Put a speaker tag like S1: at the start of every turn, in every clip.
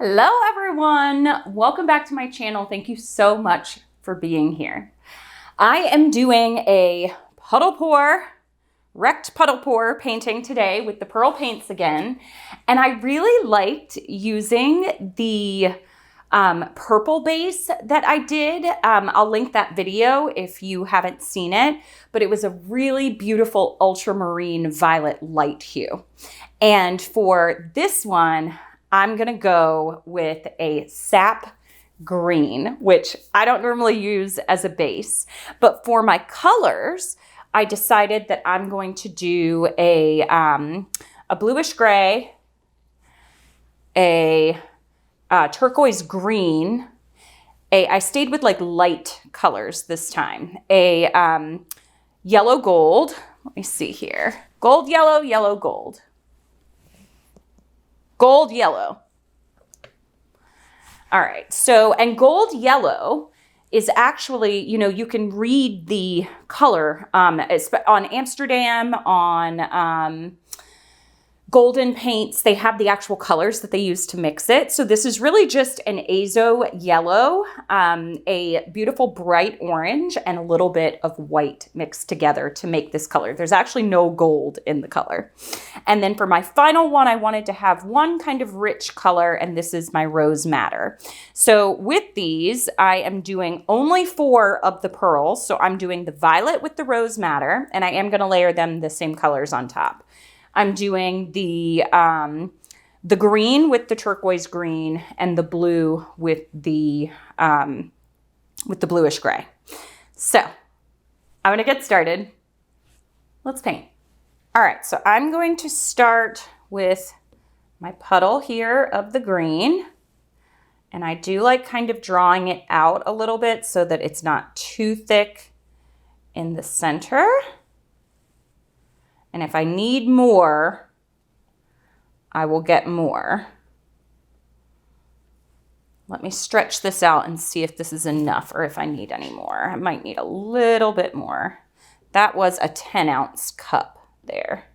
S1: Hello everyone, welcome back to my channel. Thank you so much for being here. I am doing a wrecked puddle pour painting today with the pearl paints again. And I really liked using the purple base that I did. I'll link that video if you haven't seen it, but it was a really beautiful ultramarine violet light hue. And for this one, I'm gonna go with a sap green, which I don't normally use as a base, but for my colors, I decided that I'm going to do a bluish gray, a turquoise green, I stayed with like light colors this time, a yellow gold, let me see here, gold, yellow, yellow, gold. Gold yellow. All right, so, and gold yellow is actually, you can read the color on Amsterdam, on Golden Paints, they have the actual colors that they use to mix it. So this is really just an azo yellow, a beautiful bright orange, and a little bit of white mixed together to make this color. There's actually no gold in the color. And then for my final one, I wanted to have one kind of rich color, and this is my Rose Madder. So with these, I am doing only 4 of the pearls. So I'm doing the violet with the Rose Madder, and I am gonna layer them the same colors on top. I'm doing the green with the turquoise green and the blue with the bluish gray. So I'm gonna get started. Let's paint. All right, so I'm going to start with my puddle here of the green. And I do like kind of drawing it out a little bit so that it's not too thick in the center. And if I need more, I will get more. Let me stretch this out and see if this is enough or if I need any more. I might need a little bit more. That was a 10-ounce cup there.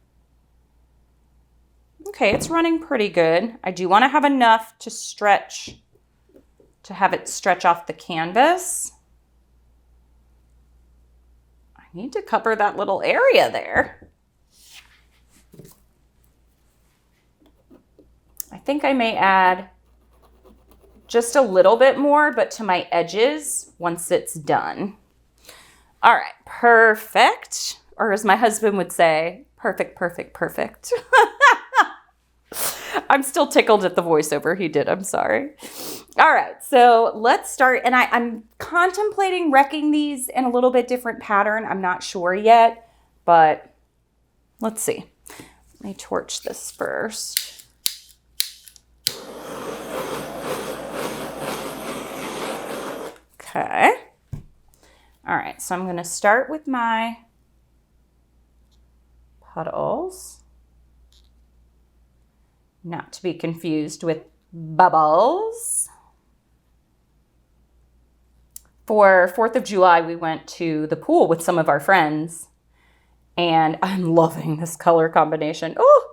S1: Okay, it's running pretty good. I do want to have enough to stretch, to have it stretch off the canvas. I need to cover that little area there. I think I may add just a little bit more, but to my edges once it's done. All right, perfect. Or as my husband would say, perfect, perfect, perfect. I'm still tickled at the voiceover he did, I'm sorry. All right, so let's start. And I'm contemplating wrecking these in a little bit different pattern. I'm not sure yet, but let's see. Let me torch this first. Okay. All right, so I'm going to start with my puddles, not to be confused with bubbles. For 4th of July, we went to the pool with some of our friends, and I'm loving this color combination. Oh!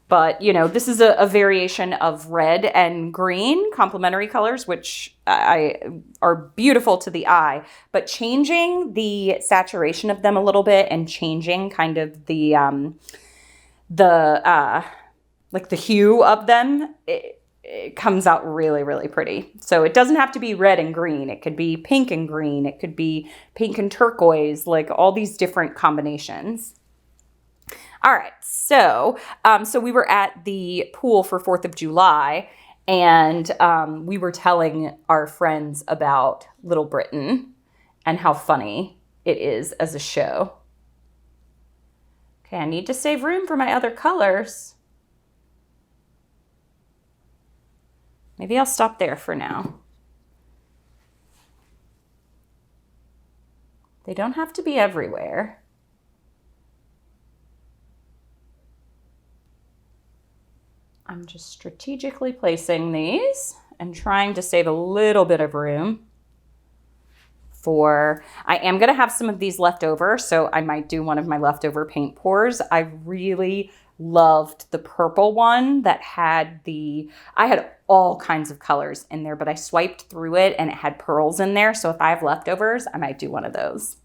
S1: But, this is a variation of red and green complementary colors, which are beautiful to the eye. But changing the saturation of them a little bit and changing kind of the hue of them, it comes out really, really pretty. So it doesn't have to be red and green. It could be pink and green. It could be pink and turquoise, like all these different combinations. All right, so we were at the pool for 4th of July, and we were telling our friends about Little Britain and how funny it is as a show. Okay, I need to save room for my other colors. Maybe I'll stop there for now. They don't have to be everywhere. I'm just strategically placing these and trying to save a little bit of room I am going to have some of these left over, so I might do one of my leftover paint pours. I really loved the purple one that had I had all kinds of colors in there, but I swiped through it and it had pearls in there. So if I have leftovers, I might do one of those.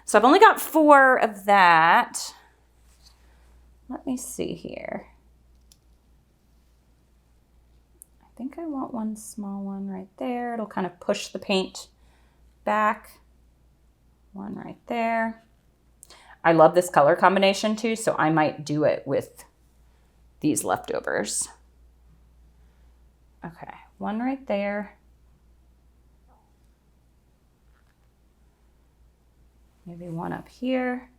S1: So I've only got 4 of that. Let me see here. I think I want one small one right there. It'll kind of push the paint back. One right there. I love this color combination too, so I might do it with these leftovers. Okay, one right there. Maybe one up here.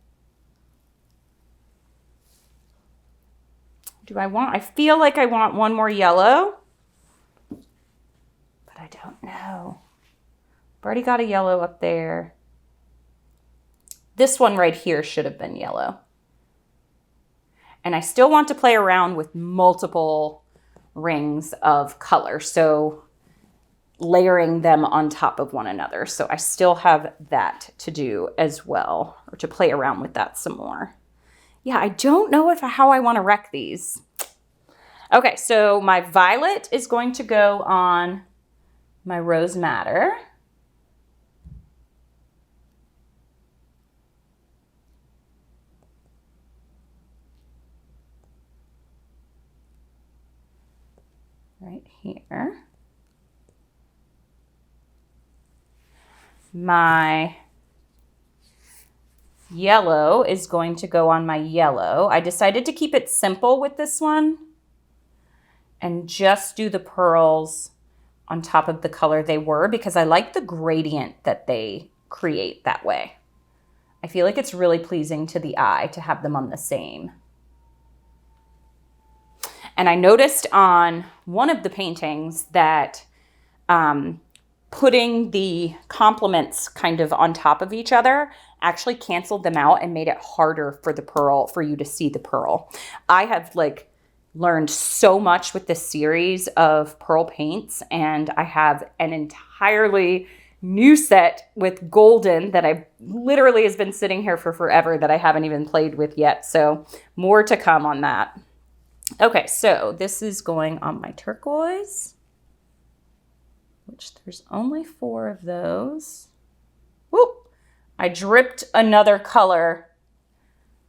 S1: I feel like I want one more yellow, but I don't know. I've already got a yellow up there. This one right here should have been yellow. And I still want to play around with multiple rings of color, so layering them on top of one another. So I still have that to do as well, or to play around with that some more. Yeah, I don't know how I want to wreck these. Okay, so my violet is going to go on my rose madder. Right here. My yellow is going to go on my yellow. I decided to keep it simple with this one and just do the pearls on top of the color they were, because I like the gradient that they create that way. I feel like it's really pleasing to the eye to have them on the same. And I noticed on one of the paintings that putting the complements kind of on top of each other actually canceled them out and made it harder for the pearl, for you to see the pearl. I have learned so much with this series of pearl paints, and I have an entirely new set with golden that I literally has been sitting here for forever that I haven't even played with yet. So more to come on that. Okay, so this is going on my turquoise, which there's only 4 of those. Whoop! I dripped another color.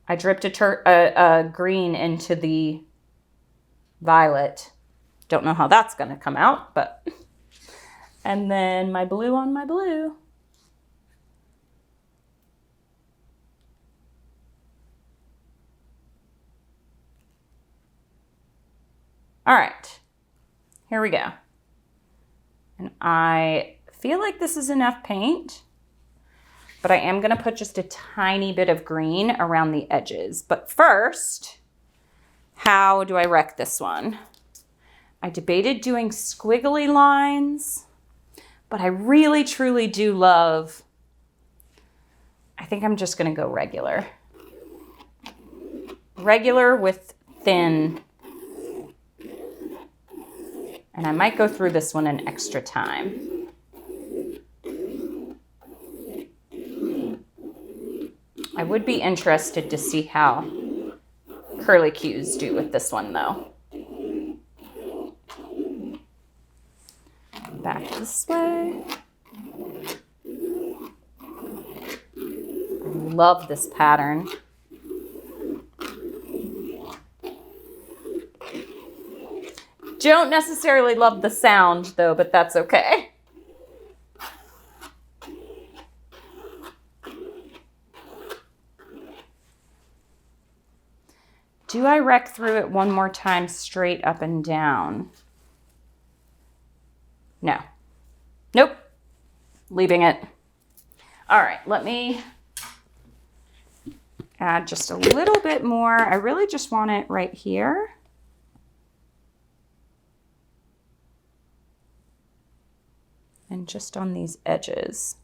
S1: I dripped a green into the violet. Don't know how that's going to come out, but... And then my blue on my blue. All right, here we go. And I feel like this is enough paint, but I am gonna put just a tiny bit of green around the edges. But first, how do I wreck this one? I debated doing squiggly lines, but I really truly do love, I think I'm just gonna go regular. Regular with thin. And I might go through this one an extra time. I would be interested to see how curly cues do with this one though. Back this way. I love this pattern. Don't necessarily love the sound though, but that's okay. Do I wreck through it one more time straight up and down? No. Nope. Leaving it. All right, let me add just a little bit more. I really just want it right here. And just on these edges.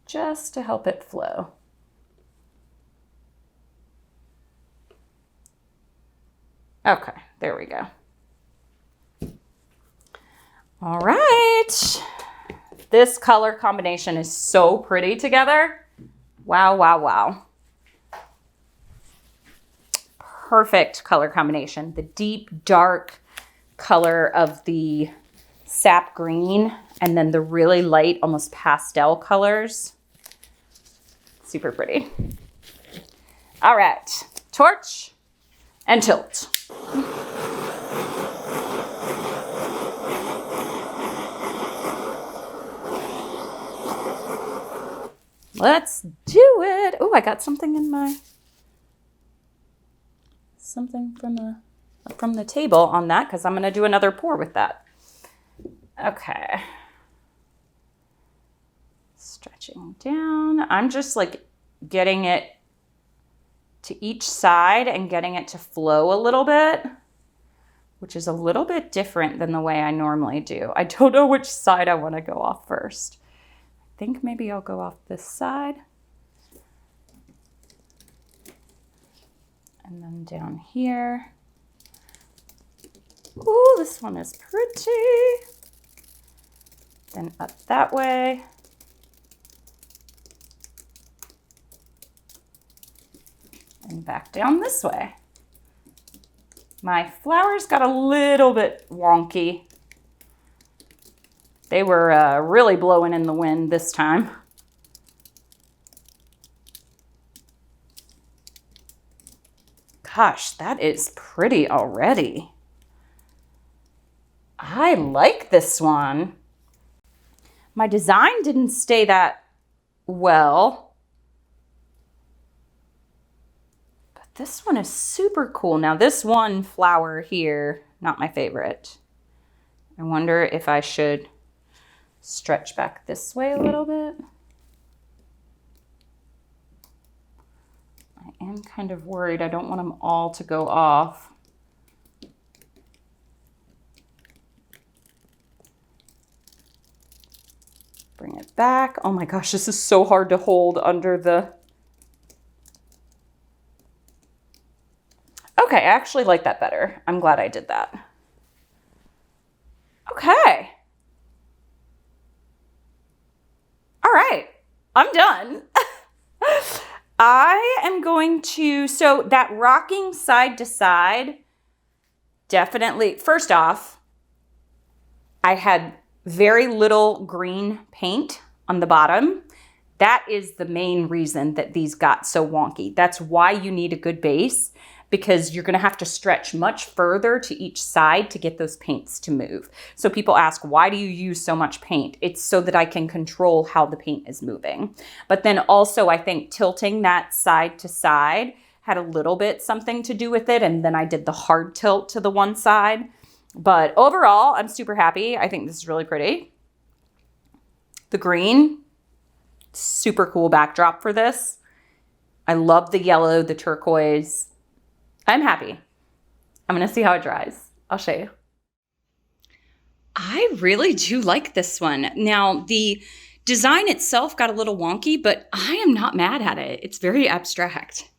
S1: Just to help it flow. Okay, there we go. All right, This color combination is so pretty together. Wow, wow, wow. Perfect color combination. The deep, dark color of the sap green and then the really light, almost pastel colors. Super pretty. All right, torch and tilt. Let's do it. Oh, I got something in my, something from the table on that because I'm going to do another pour with that. Okay. Stretching down. I'm just like getting it to each side and getting it to flow a little bit, which is a little bit different than the way I normally do. I don't know which side I want to go off first. I think maybe I'll go off this side. And then down here. Ooh, this one is pretty. Then up that way. And back down this way. My flowers got a little bit wonky. They were really blowing in the wind this time. Gosh, that is pretty already. I like this one. My design didn't stay that well. But this one is super cool. Now this one flower here, not my favorite. I wonder if I should stretch back this way a little bit. I am kind of worried. I don't want them all to go off. Bring it back. Oh my gosh, this is so hard to hold under the... Okay, I actually like that better. I'm glad I did that. Okay. All right, I'm done. I am going to, so that rocking side to side, definitely, first off, I had very little green paint on the bottom. That is the main reason that these got so wonky. That's why you need a good base, because you're gonna have to stretch much further to each side to get those paints to move. So people ask, why do you use so much paint? It's so that I can control how the paint is moving. But then also I think tilting that side to side had a little bit something to do with it. And then I did the hard tilt to the one side. But overall, I'm super happy. I think this is really pretty. The green, super cool backdrop for this. I love the yellow, the turquoise. I'm happy. I'm going to see how it dries. I'll show you. I really do like this one. Now, the design itself got a little wonky, but I am not mad at it. It's very abstract.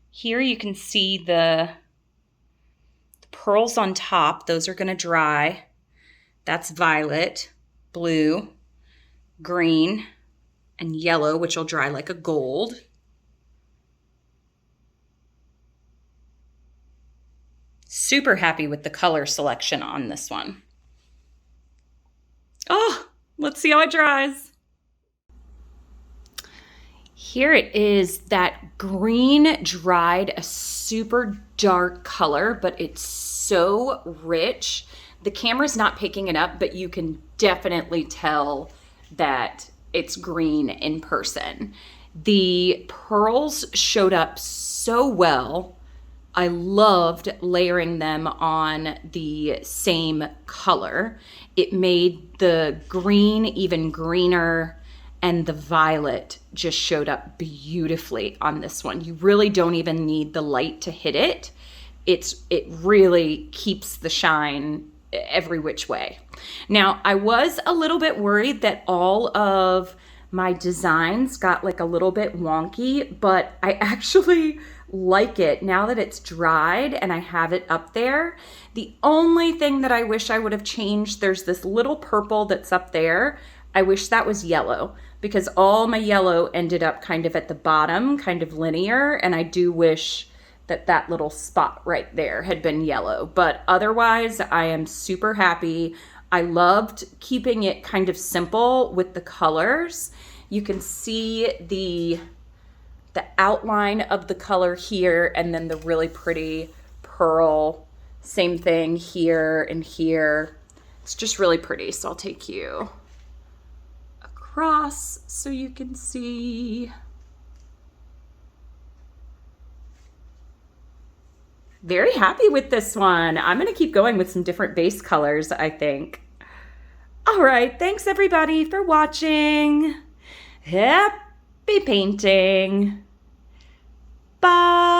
S1: Here you can see the pearls on top. Those are going to dry. That's violet, blue, green, and yellow, which will dry like a gold. Super happy with the color selection on this one. Oh, let's see how it dries. Here it is. That green dried a super dark color, but it's so rich. The camera's not picking it up, but you can definitely tell that it's green in person. The pearls showed up so well. I loved layering them on the same color. It made the green even greener, and the violet just showed up beautifully on this one. You really don't even need the light to hit it. It really keeps the shine every which way. Now, I was a little bit worried that all of my designs got like a little bit wonky, but I actually like it now that it's dried and I have it up there. The only thing that I wish I would have changed, there's this little purple that's up there. I wish that was yellow because all my yellow ended up kind of at the bottom, kind of linear, and I do wish that that little spot right there had been yellow. But otherwise, I am super happy. I loved keeping it kind of simple with the colors. You can see the outline of the color here, and then the really pretty pearl. Same thing here and here. It's just really pretty. So I'll take you across so you can see. Very happy with this one. I'm going to keep going with some different base colors, I think. All right, thanks everybody for watching. Happy painting. Bye.